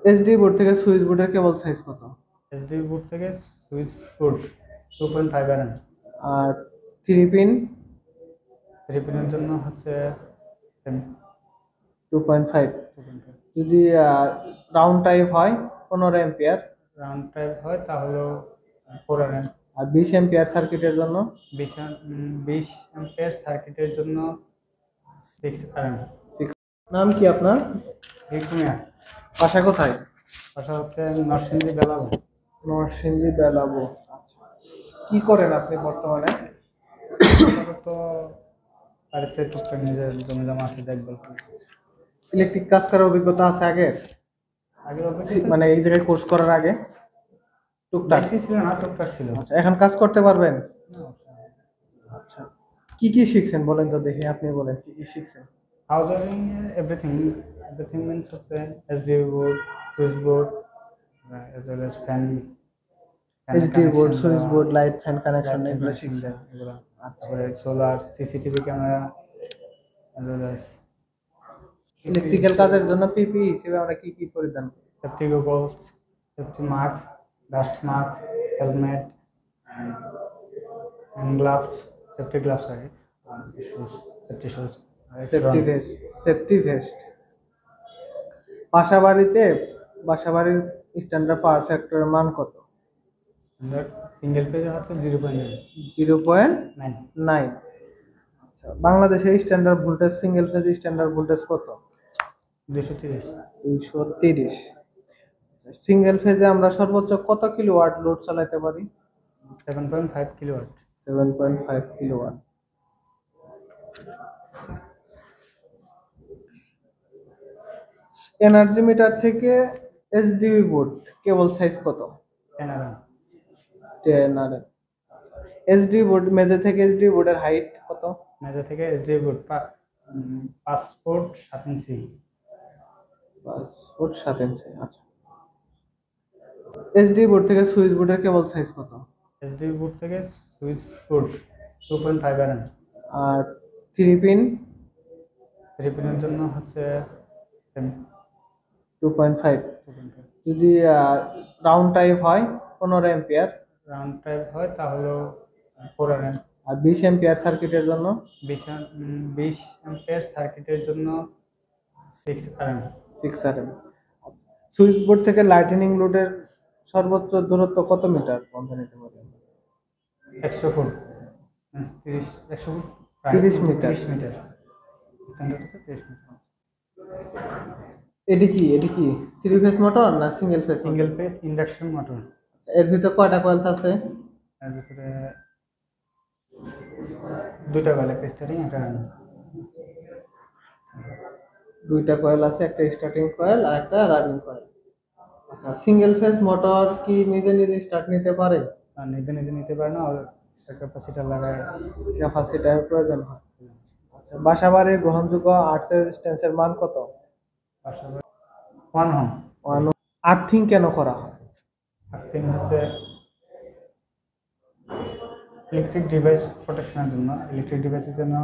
SD board থেকে switch বোর্ডের কেবল size কত? এসডি বোর্ড থেকে সুইচ বোর্ড 2.5 mm। আর 3 পিন? 3 পিনের জন্য হচ্ছে 2.5। 2.5। যদি রাউন্ড টাইপ হয় 15 এম্পিয়ার, রাউন্ড টাইপ হয় তাহলে 4 mm। আর 20 এম্পিয়ার সার্কিটের জন্য? 20 অ্যাম্পিয়ার সার্কিটের জন্য 6 mm। 6। নাম কি আপনার? রিকুমিয়া। বাসা কোথায়? পাশা হচ্ছে নরসিংদী বেলাবো। নরসিংদী বেলাবো। আচ্ছা, কি করেন আপনি বর্তমানে? তো বাড়িতে টুকটাক নিজের জমি জমা আছে দেখভাল করি। ইলেকট্রিক কাজ করার অভিজ্ঞতা আছে আগের? আগের অভিজ্ঞতা মানে এই জায়গায় কোর্স করার আগে টুকটাক? বেশি ছিল না, টুকটাক ছিল। আচ্ছা, এখন কাজ করতে পারবেন? আচ্ছা, কি কি শিখছেন বলেন তো দেখি, আপনি বলেন কি কি শিখছেন। House wiring everything. Everything means হচ্ছে SD board, switch board, as well as fan HD board, switch board, light light, fan connection এগুলো শিখছেন? এগুলো। আচ্ছা, তারপরে solar, CCTV camera, as well as electrical কাজের জন্য পিপি হিসেবে আমরা কি কি পরিধান করি? Safety goggles, safety mask, dust mask, helmet, and gloves, safety gloves are shoes, safety shoes, safety vest, safety vest. বাসাবাড়ির স্ট্যান্ডার্ড পাওয়ার ফ্যাক্টরের মান কত? সিঙ্গেল পেজ হচ্ছে 0.9। 0.9। আচ্ছা, বাংলাদেশের standard voltage, single phase standard voltage কত? 230। 230। আচ্ছা, সিঙ্গেল ফেজে আমরা সর্বোচ্চ কত কিলোওয়াট লোড চালাতে পারি? 7.5 কিলোওয়াট। 7.5 কিলোওয়াট। এনার্জি মিটার থেকে এসডিবি বোর্ড কেবল সাইজ কত? 10 mm। 10 আর এসডি বোর্ড, মেজে থেকে এসডি বোর্ডের হাইট কত? মেজা থেকে এসডি বোর্ড 5 ফুট 7 ইঞ্চি। 5 ফুট 7 ইঞ্চি। আচ্ছা, এসডি বোর্ড থেকে সুইচ বোর্ডের কেবল সাইজ কত? এসডি বোর্ড থেকে সুইচ বোর্ড 2.5 mm। আর 3 পিন? 3 পিনের জন্য হচ্ছে 2.5। যদি রাউন্ড টাইপ হয় 15 এম্পিয়ার, রাউন্ড টাইপ হয় তাহলে 4 mm। আর 20 এম্পিয়ার সার্কিটের জন্য? 20 অ্যাম্পিয়ার সার্কিটের জন্য 6 mm। 6 আরএম। আচ্ছা, সুইচ বোর্ড থেকে লাইটনিং লোডের সর্বোচ্চ দূরত্ব কত মিটার বন্ধ নিতে পারে? 100 foot 30 100 foot 30 metre. 30 metre standard হচ্ছে 30 মিটার। এটি কি 3 ফেজ মোটর না single phase? Single phase induction motor. এর ভিতরে কয়টা কয়েল আছে? এর ভিতরে দুইটা কয়েল, একটা স্টার্টিং একটা রানিং। দুইটা কয়েল আছে, একটা স্টার্টিং কয়েল আর একটা রানিং কয়েল। আচ্ছা, সিঙ্গেল ফেজ মোটর কি নিজে নিজে স্টার্ট নিতে পারে? আর নিজে নিজে নিতে পারে না, আর একটা ক্যাপাসিটর লাগায়। ক্যাপাসিটরের প্রয়োজন হয়। আচ্ছা, বাসাবাড়ির গ্রহণযোগ্য আর্থ রেজিস্ট্যান্সের মান কত? পাশাপাশি 1 ওহম। আর্থিং কেন করা হয়? আর্থিং হচ্ছে ইলেকট্রিক ডিভাইস প্রোটেকশনের জন্য। ইলেকট্রিক ডিভাইসের জন্য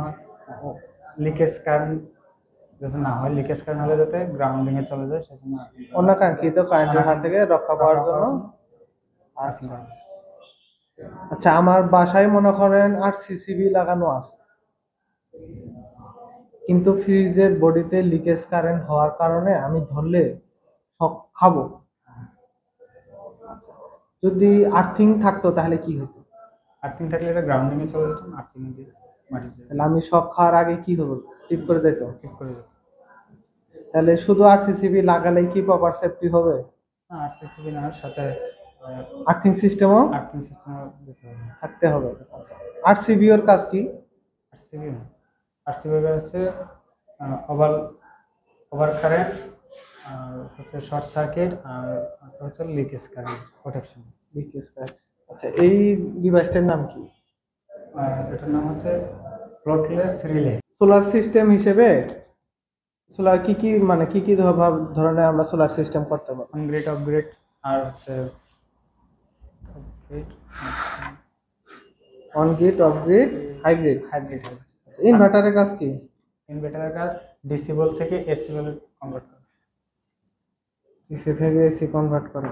লিকেজ কারেন্ট যাতে না হয়, লিকেজ কারেন্ট হলে যাতে গ্রাউন্ডিং এ চলে যায়, সেজন্য অনাকাঙ্ক্ষিত কারেন্টের হাত থেকে রক্ষা পাওয়ার জন্য আর্থিং। আচ্ছা, আমার বাসায় মনে করেন 8 সিসিবি লাগানো আছে, কিন্তু ফ্রিজের বডিতে লিকেজ কারেন্ট হওয়ার কারণে আমি ধরলে শক খাবো। আচ্ছা, যদি আর্থিং থাকতো তাহলে কি হতো? আর্থিং থাকলে এটা গ্রাউন্ডিং এ চলে যেত, আর্থিং দিয়ে মাটিতে তাহলে আমি শক খাওয়ার আগে কি হতো? টিপ করে যেত? ঠিক করে যেত। তাহলে শুধু আরসিসিবি লাগালেই কি প্রপার সেফটি হবে? না, আরসিসিবি না, সাথে আর্থিং সিস্টেমও আর্থিং সিস্টেম দিতে হবে, থাকতে হবে। আচ্ছা, আরসিবিওর কাজ কি? আরসিবি আরসিবি হচ্ছে ওভার ওভার কারেন্ট, আর হচ্ছে শর্ট সার্কিট, আর হচ্ছে leakage current protection. Leakage current. আচ্ছা, এই ডিভাইসটার নাম কি? এটার নাম হচ্ছে লোডলেস রিলে। সোলার সিস্টেম হিসেবে সোলার কি কি মানে কি কি ধরনের আমরা সোলার সিস্টেম করতে পারি? অনগ্রিড, অফগ্রিড, আর হচ্ছে on grid, off grid, hybrid. Hybrid. ইনভার্টারের কাজ কি? ইনভার্টারের কাজ ডিসি বল থেকে এসি বলে কনভার্ট করা। ডিসি থেকে এসি কনভার্ট করে।